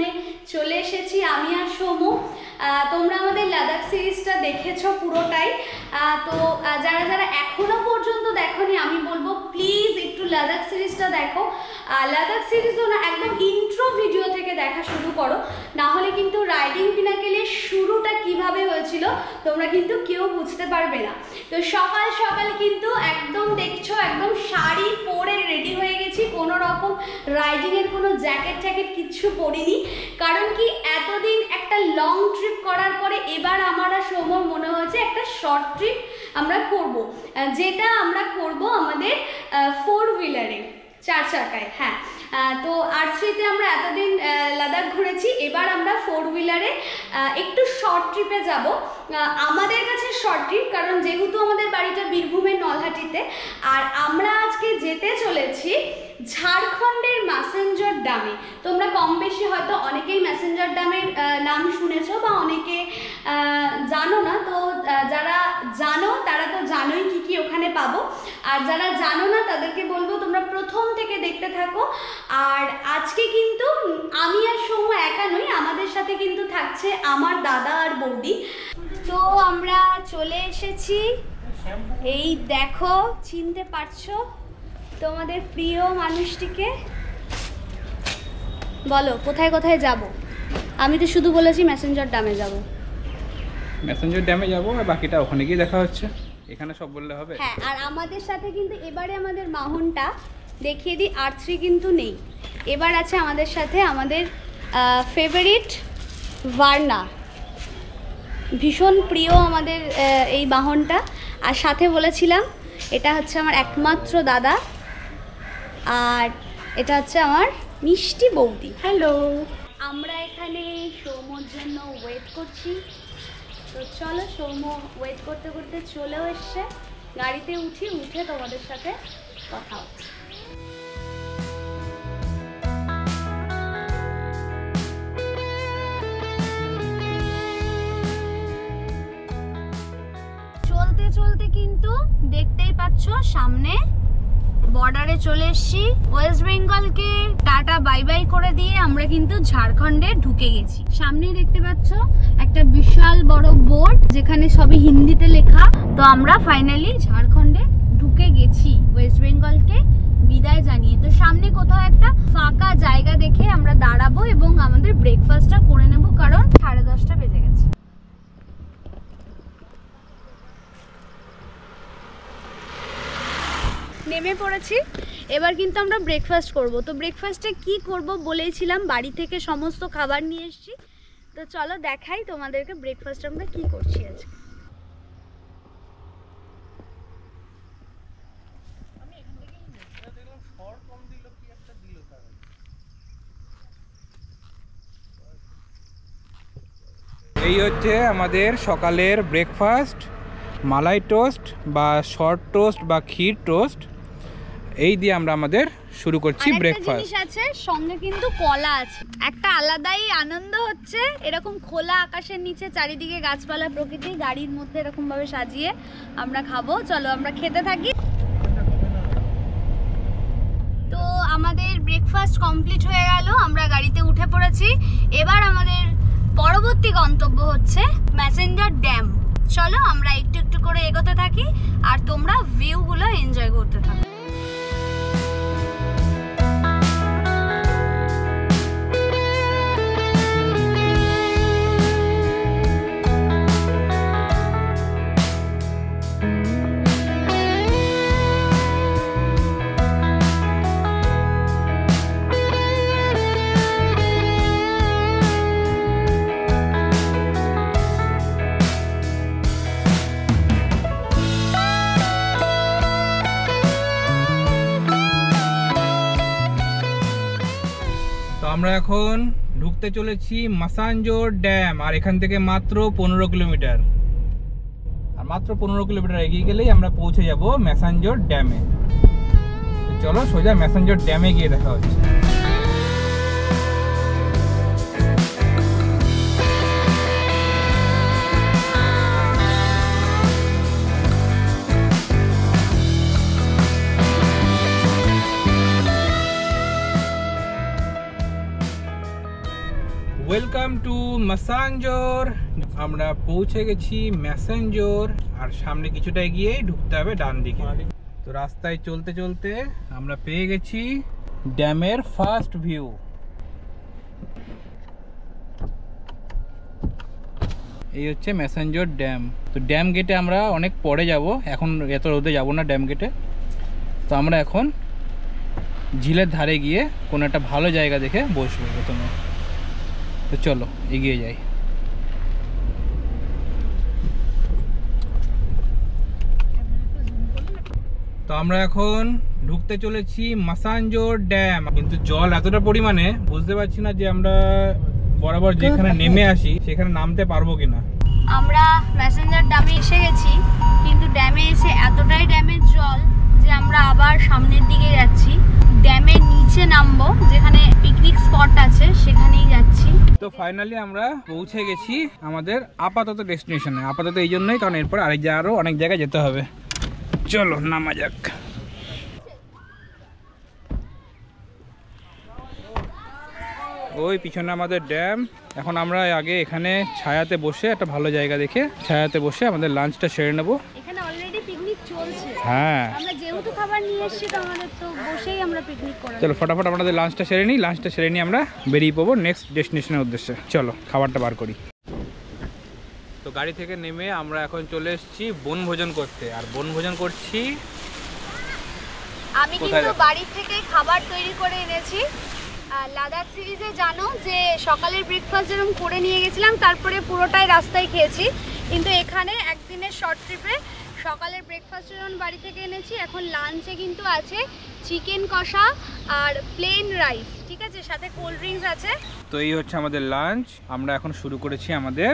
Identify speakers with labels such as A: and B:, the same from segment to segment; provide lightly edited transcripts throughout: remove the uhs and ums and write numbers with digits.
A: পিছনে চলে এসেছি আমি আর সোমু। তোমরা আমাদের লাদাখ সিরিজটা দেখেছো পুরোটাই, তো যারা যারা এখনো পর্যন্ত দেখোনি আমি বলবো প্লিজ একটু লাদাখ সিরিজটা দেখো। লাদাখ সিরিজও না একদম ইন্ট্রো ভিডিও থেকে দেখা শুরু করো, না হলে কিন্তু রাইডিং পিনাকেলের শুরুটা কিভাবে হয়েছিল তোমরা কিন্তু কেউ বুঝতে পারবে না। তো সকাল সকাল কিন্তু একদম দেখছো একদম শাড়ি পরে রেডি হয়ে গেছি, কোনো রকম রাইডিংয়ের কোনো জ্যাকেট ট্যাকেট কিচ্ছু পরিনি। কারণ কি এতদিন একটা লং ট্রিপ করার পরে এবার আমার আর সৌম্যর মনে হয়েছে একটা শর্ট ট্রিপ আমরা করব, যেটা আমরা করব আমাদের 4 হুইলারে, 4 চাকায়। হ্যাঁ, তো আরসিতে আমরা এতদিন লাদাখ ঘুরেছি, এবার আমরা 4 হুইলারে একটু শর্ট ট্রিপে যাব। আমাদের কাছে শর্ট ট্রিপ, কারণ যেহেতু আমাদের বাড়িটা বীরভূমের নলহাটিতে, আর আমরা আজকে যেতে চলেছি ঝাড়খণ্ডের ম্যাসেঞ্জার ড্যামে। তোমরা কম বেশি হয়তো অনেকেই ম্যাসেঞ্জার ড্যামের নাম শুনেছো বা অনেকে জানো না। তো যারা জানো তারা তো জানোই কি কি ওখানে পাবো, আর যারা জানো না তাদেরকে বলবো তোমরা প্রথম থেকে দেখতে থাকো। আর আজকে কিন্তু আমি আর সৌম্য একা নই, আমাদের সাথে কিন্তু থাকছে আমার দাদা আর বৌদি। তো আমরা চলে এসেছি, এই দেখো চিনতে পারছো তোমাদের প্রিয় মানুষটিকে। বলো কোথায় কোথায় যাব? আমি তো শুধু বলেছি ম্যাসেঞ্জার ড্যামে যাব।
B: ম্যাসেঞ্জার ড্যামে যাব, আর বাকিটা ওখানে গিয়ে দেখা হচ্ছে, এখানে সব বললে হবে?
A: হ্যাঁ, আর আমাদের সাথে কিন্তু এবারে আমাদের মাহনটা দেখিয়ে দিই, R3 কিন্তু নেই, এবার আছে আমাদের সাথে আমাদের ফেভারিট ভার্না, ভীষণ প্রিয় আমাদের এই বাহনটা। আর সাথে বলেছিলাম এটা হচ্ছে আমার একমাত্র দাদা, আর এটা হচ্ছে আমার মিষ্টি বৌদি। হ্যালো, আমরা এখানে সৌম্যর জন্য ওয়েট করছি। তো চলো, সৌম্য ওয়েট করতে করতে চলেও এসছে, গাড়িতে উঠে তোমাদের সাথে কথা হচ্ছে। চলতে চলতে কিন্তু দেখতেই পাচ্ছ সামনে বর্ডারে চলে এসেছি। ওয়েস্ট বেঙ্গলকে টাটা বাই বাই করে দিয়ে আমরা কিন্তু ঝাড়খণ্ডে ঢুকে গেছি। সামনেই দেখতে পাচ্ছ একটা বিশাল বড় বোর্ড, যেখানে সবই হিন্দিতে লেখা। তো আমরা ফাইনালি ঝাড়খণ্ডে ঢুকে গেছি ওয়েস্ট বেঙ্গলকে বিদায় জানিয়ে। তো সামনে কোথাও একটা ফাঁকা জায়গা দেখে আমরা দাঁড়াবো এবং আমাদের ব্রেকফাস্টটা করে নেব, কারণ 10:30 বেজে গেছে। নেমে পড়েছি, এবার কিন্তু আমরা ব্রেকফাস্ট করব। তো ব্রেকফাস্টে কি করব বলেছিলাম, বাড়ি থেকে সমস্ত খাবার নিয়ে এসেছি। তো চলো দেখাই তোমাদেরকে ব্রেকফাস্ট আমরা কি করছি আজকে।
B: এই হচ্ছে আমাদের সকালের ব্রেকফাস্ট, মালাই টোস্ট বা শর্ট টোস্ট বা ক্ষীর টোস্ট। এই দিয়ে আমরা আমাদের শুরু করছি ব্রেকফাস্ট।
A: জিনিস আছে সঙ্গে কিন্তু কলা আছে, একটা আলাদাই আনন্দ হচ্ছে। এরকম খোলা আকাশের নিচে চারিদিকে গাছপালা, প্রকৃতি, গাড়ির মধ্যে এরকম ভাবে সাজিয়ে আমরা খাবো। চলো আমরা খেতে থাকি। তো আমাদের ব্রেকফাস্ট কমপ্লিট হয়ে গেল, আমরা গাড়িতে উঠে পড়েছি। এবার আমাদের পরবর্তী গন্তব্য হচ্ছে ম্যাসেঞ্জার ড্যাম। চলো আমরা একটু একটু করে এগোতে থাকি, আর তোমরা ভিউগুলো এনজয় করতে থাকো।
B: আমরা এখন ঢুকতে চলেছি ম্যাসেঞ্জার ড্যাম, আর এখান থেকে মাত্র 15 কিলোমিটার, আর মাত্র 15 কিলোমিটার এগিয়ে গেলেই আমরা পৌঁছে যাব ম্যাসেঞ্জার ড্যামে। চলো সোজা ম্যাসেঞ্জার ড্যামে গিয়ে দেখা হচ্ছে। Welcome to Massanjore. আমরা পৌঁছে গেছি ম্যাসাঞ্জোর, আর সামনে কিছুটা এগিয়ে ঢুকতে হবে ডান দিকে। তো রাস্তায় চলতে চলতে আমরা পেয়ে গেছি ড্যামের ফার্স্ট ভিউ। এই হচ্ছে ম্যাসাঞ্জোর ড্যাম। তো ড্যাম গেটে আমরা অনেক পরে যাব, এখন এত রোদে যাব না ড্যাম গেটে। তো আমরা এখন ঝিলের ধারে গিয়ে কোনো একটা ভালো জায়গা দেখে বসবো প্রথমে। তো চলো এগিয়ে যাই। তো আমরা এখন ঢুকতে চলেছি ম্যাসাঞ্জোর ড্যাম, কিন্তু জল এতটা পরিমাণে বুঝতে পারছি না যে আমরা বরাবর যেখানে নেমে আসি সেখানে নামতে পারবো কিনা।
A: আমরা ম্যাসেঞ্জার ড্যামে এসে গেছি, কিন্তু ড্যামে এসে এতটাই ড্যামের জল যে আমরা আবার সামনের দিকে যাচ্ছি। ড্যামের নিচে নামবো, যেখানে পিকনিক স্পট আছে সেখানেই যাচ্ছি।
B: তো ফাইনালি আমরা পৌঁছে গেছি আমাদের আপাতত ডেস্টিনেশনে। আপাতত এই জন্যই, কারণ এরপর আরও অনেক জায়গায় যেতে হবে। চলো নামা যাক। ওই পিছনে আমাদের ড্যাম। এখন আমরা আগে এখানে ছায়াতে বসে, একটা ভালো জায়গা দেখে ছায়াতে বসে আমাদের লাঞ্চটা সেরে নেবো।
A: এখানে অলরেডি পিকনিক চলছে।
B: হ্যাঁ,
A: আমরা যেহেতু খাবার নিয়ে এসেছি তো আমাদের তো বসেই আমরা পিকনিক করব।
B: চলো ফটাফট আমাদের লাঞ্চটা সেরে নিই। লাঞ্চটা সেরে নিয়ে আমরা বেরিয়ে পড়বো নেক্সট ডেস্টিনেশনের উদ্দেশ্যে। চলো খাবারটা বার করি। তো গাড়ি থেকে নেমে আমরা এখন চলে এসেছি বনভোজন করতে। আর বনভোজন করছি,
A: আমি কিন্তু বাড়ি থেকে খাবার তৈরি করে এনেছি। লাদাখ সিরিজে জানো যে সকালের ব্রেকফাস্ট যেরকম করে নিয়ে গেছিলাম, তারপরে পুরোটাই রাস্তায় খেয়েছি। কিন্তু এখানে একদিনের শর্ট ট্রিপে সকালের ব্রেকফাস্ট যেমন বাড়ি থেকে এনেছি, এখন লাঞ্চে কিন্তু আছে চিকেন কষা আর প্লেন রাইস, ঠিক আছে, সাথে কোল্ড ড্রিঙ্কস আছে।
B: তো এই হচ্ছে আমাদের লাঞ্চ। আমরা এখন শুরু করেছি আমাদের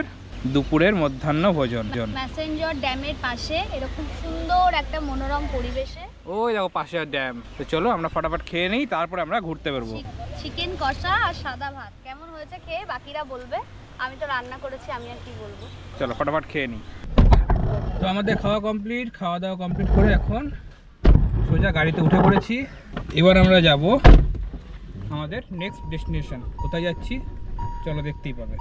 B: দুপুরের মধ্যাহ্ন ভোজন।
A: ম্যাসেঞ্জর ড্যামের পাশে এরকম সুন্দর একটা মনোরম পরিবেশে,
B: ওই দেখো পাশে ড্যাম। তো চলো আমরা ফটাফট খেয়ে নিই, তারপরে আমরা ঘুরতে বেরবো।
A: চিকেন কষা আর সাদা ভাত কেমন হয়েছে খেয়ে বাকিরা বলবে, আমি তো রান্না করেছি, আমি আর কি বলবো।
B: চলো ফটাফট খেয়ে নিই। তো আমাদের খাওয়া কমপ্লিট, খাওয়া দাওয়া কমপ্লিট করে এখন সোজা গাড়িতে উঠে পড়েছি। এবার আমরা যাব আমাদের নেক্সট ডেস্টিনেশন। কোথায় যাচ্ছি চলো দেখতেই পাবে।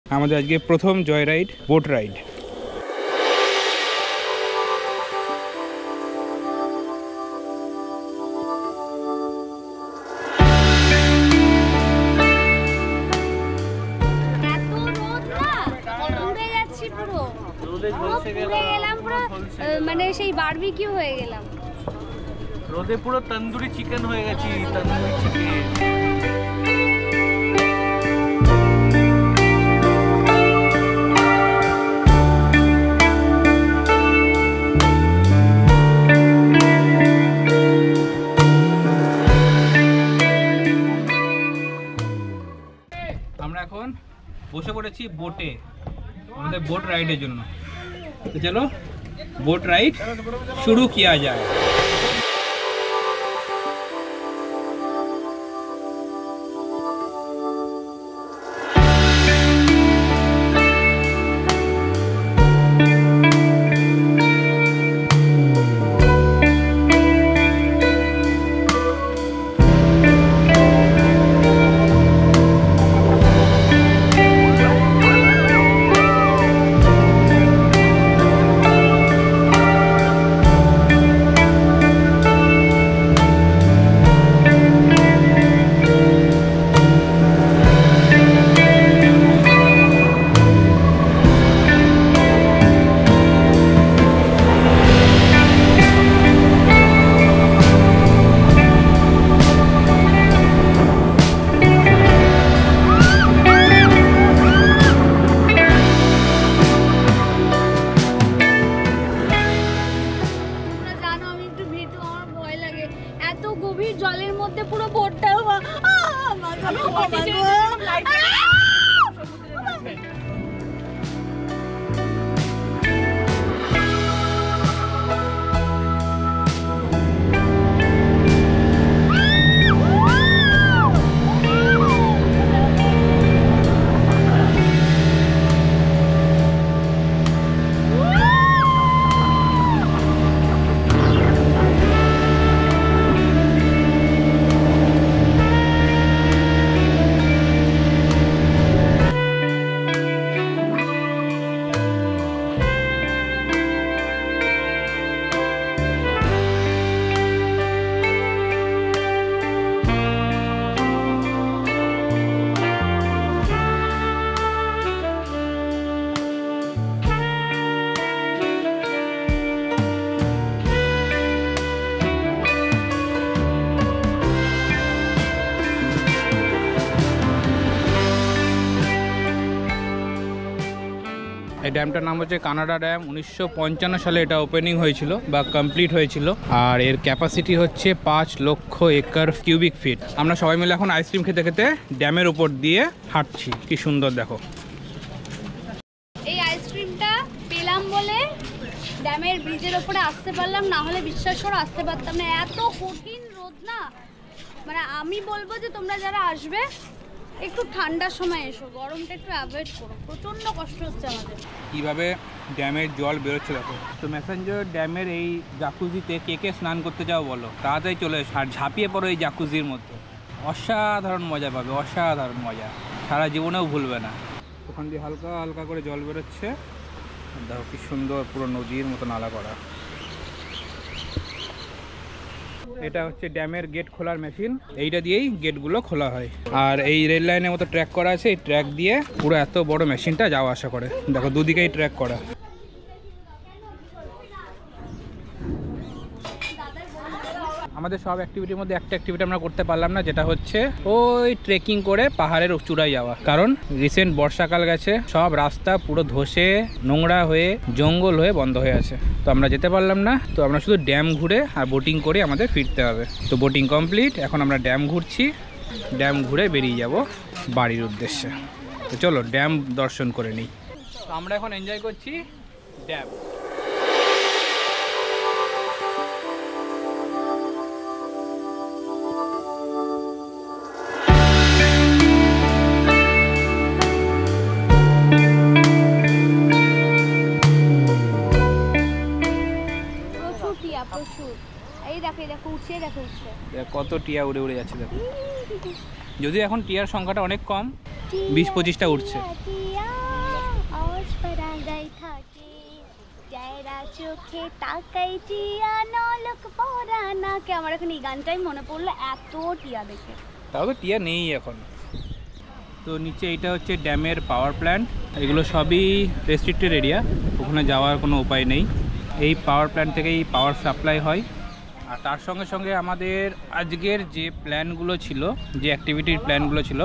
B: আমাদের আজকে প্রথম জয় রাইড, বোট রাইড।
A: মানে সেই বারবিকিউ হয়ে গেলাম,
C: রোদে পুরো তন্দুরি চিকেন হয়ে গেছি। তন্দুরি চিকেন
B: আমরা এখন বসে পড়েছি বোটে আমাদের বোট রাইডের জন্য। তো চলো बोट राइड शुरू किया जाए।
A: এত গভীর জলের মধ্যে পুরো বোটটা
B: এই ড্যামটার নাম হচ্ছে কানাডা ড্যাম। 1955 সালে এটা ওপেনিং হয়েছিল বা কমপ্লিট হয়েছিল। আর এর ক্যাপাসিটি হচ্ছে 5 লক্ষ একর কিউবিক ফিট। আমরা সবাই মিলে এখন আইসক্রিম খেতে খেতে ড্যামের উপর দিয়ে হাঁটছি। কি সুন্দর দেখো।
A: এই আইসক্রিমটা পেলাম বলে ড্যামের ব্রিজের ওপরে আসতে পারলাম, না হলে বিশ্বাস করে আসতে পারতাম না। এত কঠিন রোদ না, মানে আমি বলবো যে তোমরা যারা আসবে একটু ঠান্ডার সময় এসো, গরমটা একটু অ্যাভয়েড করো, প্রচণ্ড কষ্ট হচ্ছে আমাদের।
B: কিভাবে ড্যামের জল বেরোচ্ছে দেখো। তো ম্যাসাঞ্জোর ড্যামের এই জাকুজিতে কে কে স্নান করতে যাও বলো, তাড়াতাড়ি চলে এসো আর ঝাঁপিয়ে পড়ো এই জাকুজির মধ্যে। অসাধারণ মজা পাবে, অসাধারণ মজা, সারা জীবনেও ভুলবে না। ওখান দিয়ে হালকা হালকা করে জল বেরোচ্ছে, দেখো কি সুন্দর, পুরো নদীর মতো নালা করা। এটা হচ্ছে ড্যামের গেট খোলার মেশিন, এইটা দিয়েই গেটগুলো খোলা হয়। আর এই রেল লাইনের মতো ট্র্যাক করা আছে, এই ট্র্যাক দিয়ে পুরো এত বড় মেশিনটা যাওয়া আসা করে। দেখো দুদিকেই ট্র্যাক করা। আমাদের সব অ্যাক্টিভিটির মধ্যে একটা অ্যাক্টিভিটি আমরা করতে পারলাম না, যেটা হচ্ছে ওই ট্রেকিং করে পাহাড়ের চূড়ায় যাওয়া। কারণ রিসেন্ট বর্ষাকাল গেছে, সব রাস্তা পুরো ধসে নোংরা হয়ে জঙ্গল হয়ে বন্ধ হয়ে আছে। তো আমরা যেতে পারলাম না। তো আমরা শুধু ড্যাম ঘুরে আর বোটিং করে আমাদের ফিরতে হবে। তো বোটিং কমপ্লিট, এখন আমরা ড্যাম ঘুরছি। ড্যাম ঘুরে বেরিয়ে যাব বাড়ির উদ্দেশ্যে। তো চলো ড্যাম দর্শন করে নিই। তো আমরা এখন এনজয় করছি ড্যাম।
A: প্রচুর, এই দেখো দেখো উঠছে, দেখো উঠছে,
B: কত টিয়া উড়ে উড়ে যাচ্ছে দেখো। যদিও এখন টিয়ার সংখ্যাটা অনেক কম, 20-25টা উঠছে।
A: আমার এখন এই গানটাই মনে পড়লো, এত টিয়া দেখে।
B: তাও তো টিয়া নেই এখন। তো নিচে এইটা হচ্ছে ড্যামের পাওয়ার প্ল্যান্ট। এগুলো সবই রেস্ট্রিক্টেড এরিয়া, ওখানে যাওয়ার কোনো উপায় নেই। এই পাওয়ার প্ল্যান্ট থেকেই পাওয়ার সাপ্লাই হয়। আর তার সঙ্গে সঙ্গে আমাদের আজকের যে প্ল্যানগুলো ছিল, যে অ্যাক্টিভিটির প্ল্যানগুলো ছিল,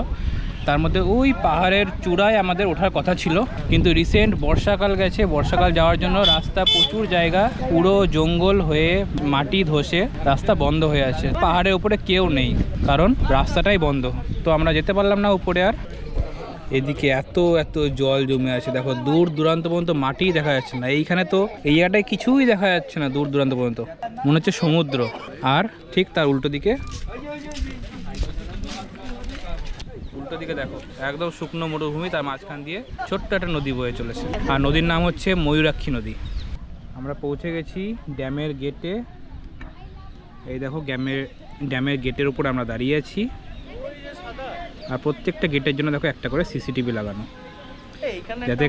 B: তার মধ্যে ওই পাহাড়ের চূড়ায় আমাদের ওঠার কথা ছিল। কিন্তু রিসেন্ট বর্ষাকাল গেছে, বর্ষাকাল যাওয়ার জন্য রাস্তা প্রচুর জায়গা পুরো জঙ্গল হয়ে মাটি ধসে রাস্তা বন্ধ হয়ে আছে। পাহাড়ের উপরে কেউ নেই, কারণ রাস্তাটাই বন্ধ। তো আমরা যেতে পারলাম না উপরে। আর এদিকে এত এত জল জমে আছে, দেখো দূর দূরান্ত পর্যন্ত মাটি দেখা যাচ্ছে না। এইখানে তো এই জায়গাটায় কিছুই দেখা যাচ্ছে না, দূর দূরান্ত পর্যন্ত মনে হচ্ছে সমুদ্র। আর ঠিক তার উল্টো দিকে দেখো একদম শুকনো মরুভূমি, তার মাঝখান দিয়ে ছোট্ট একটা নদী বয়ে চলেছে। আর নদীর নাম হচ্ছে ময়ূরাক্ষী নদী। আমরা পৌঁছে গেছি ড্যামের গেটে। এই দেখো ড্যামের গেটের উপর আমরা দাঁড়িয়ে আছি। আর প্রত্যেকটা গেটের জন্য দেখো একটা করে সিসিটিভি লাগানো, যাতে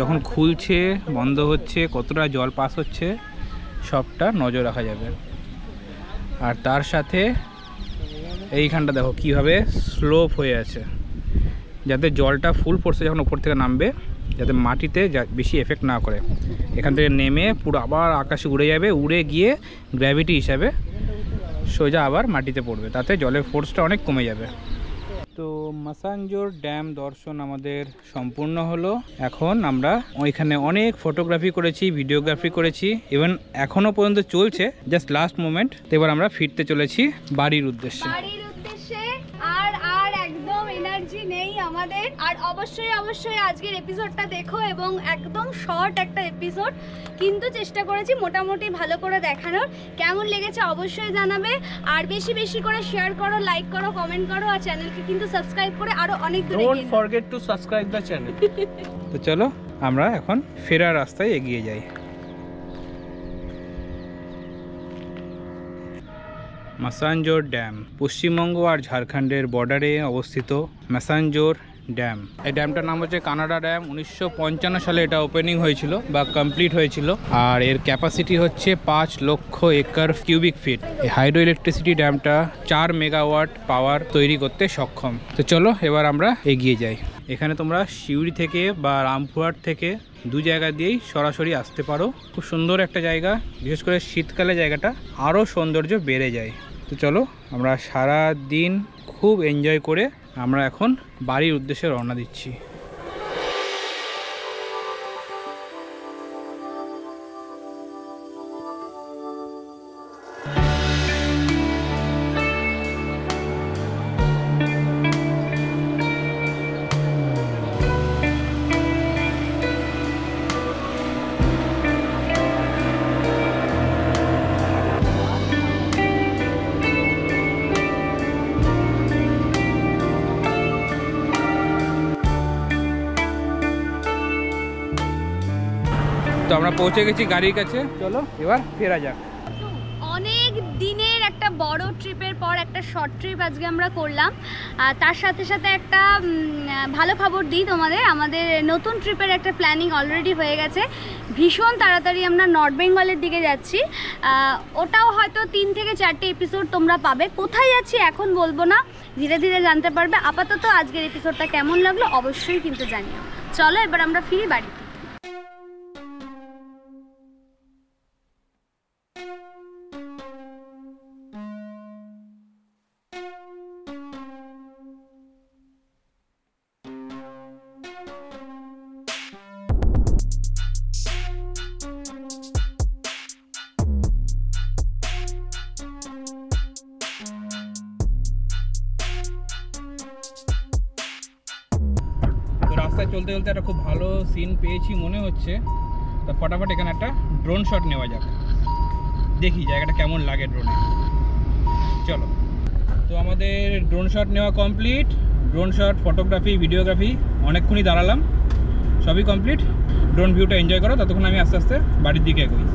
B: যখন খুলছে বন্ধ হচ্ছে কতটা জল পাস হচ্ছে সবটা নজর রাখা যাবে। আর তার সাথে এইখানটা দেখো কীভাবে স্লোপ হয়ে আছে, যাতে জলটা ফুল ফোর্সে যখন উপর থেকে নামবে যাতে মাটিতে বেশি এফেক্ট না করে। এখান থেকে নেমে পুরো আবার আকাশে উড়ে যাবে, উড়ে গিয়ে গ্র্যাভিটি হিসাবে সোজা আবার মাটিতে পড়বে, তাতে জলের ফোর্সটা অনেক কমে যাবে। তো মাসানজোর ড্যাম দর্শন আমাদের সম্পূর্ণ হলো। এখন আমরা ওইখানে অনেক ফটোগ্রাফি করেছি, ভিডিওগ্রাফি করেছি, ইভেন এখনো পর্যন্ত চলছে, জাস্ট লাস্ট মোমেন্ট। তো এবার আমরা ফিরতে চলেছি বাড়ির উদ্দেশ্যে।
A: আর একদম এনার্জি নেই আমাদের। আর অবশ্যই আজকের এপিসোডটা দেখো, এবং একদম শর্ট একটা এপিসোড, কিন্তু চেষ্টা করেছি মোটামুটি ভালো করে দেখানোর। কেমন লেগেছে অবশ্যই জানাবে, আর বেশি বেশি করে শেয়ার করো, লাইক করো, কমেন্ট করো, আর চ্যানেলকে কিন্তু সাবস্ক্রাইব করে আরো অনেক দূরে
C: ডোন্ট
A: এগিয়ে নাও।
C: Forget to subscribe the channel.
B: তো চলো আমরা এখন ফেরার রাস্তায় এগিয়ে যাই। মাসানজোর ড্যাম পশ্চিমবঙ্গ আর ঝাড়খণ্ডের বর্ডারে অবস্থিত মাসানজোর ড্যাম। এই ড্যামটার নাম হচ্ছে কানাডা ড্যাম। 1955 সালে এটা ওপেনিং হয়েছিল বা কমপ্লিট হয়েছিল, আর এর ক্যাপাসিটি হচ্ছে 5 লক্ষ একর কিউবিক ফিট। এই হাইড্রো ইলেকট্রিসিটি ড্যামটা 4 মেগাওয়াট পাওয়ার তৈরি করতে সক্ষম। তো চলো এবার আমরা এগিয়ে যাই। এখানে তোমরা সিউড়ি থেকে বা রামপুরহাট থেকে দু জায়গা দিয়েই সরাসরি আসতে পারো। খুব সুন্দর একটা জায়গা, বিশেষ করে শীতকালে জায়গাটা আরও সৌন্দর্য বেড়ে যায়। তো চলো আমরা সারা দিন খুব এনজয় করে আমরা এখন বাড়ির উদ্দেশ্যে রওনা দিচ্ছি। তো আমরা পৌঁছে গেছি গাড়ির কাছে, চলো এবার ফেরা যাক।
A: অনেক দিনের একটা বড় ট্রিপের পর একটা শর্ট ট্রিপ আজকে আমরা করলাম। তার সাথে সাথে একটা ভালো খবর দিই তোমাদের, আমাদের নতুন ট্রিপের একটা প্ল্যানিং অলরেডি হয়ে গেছে। ভীষণ তাড়াতাড়ি আমরা নর্থ বেঙ্গলের দিকে যাচ্ছি। ওটাও হয়তো 3 থেকে 4টে এপিসোড তোমরা পাবে। কোথায় যাচ্ছি এখন বলবো না, ধীরে ধীরে জানতে পারবে। আপাতত আজকের এপিসোডটা কেমন লাগলো অবশ্যই কিন্তু জানিও। চলো এবার আমরা ফিরি বাড়িতে।
B: রাস্তায় চলতে চলতে একটা খুব ভালো সিন পেয়েছি মনে হচ্ছে। তো ফটাফট এখানে একটা ড্রোন শট নেওয়া যাক, দেখি জায়গাটা কেমন লাগে ড্রোনে। চলো, তো আমাদের ড্রোন শট নেওয়া complete. Drone shot, photography, videography অনেকক্ষণই দাঁড়ালাম, সবই কমপ্লিট। ড্রোন ভিউটা এনজয় করো, ততক্ষণ আমি আস্তে আস্তে বাড়ির দিকে এগোই।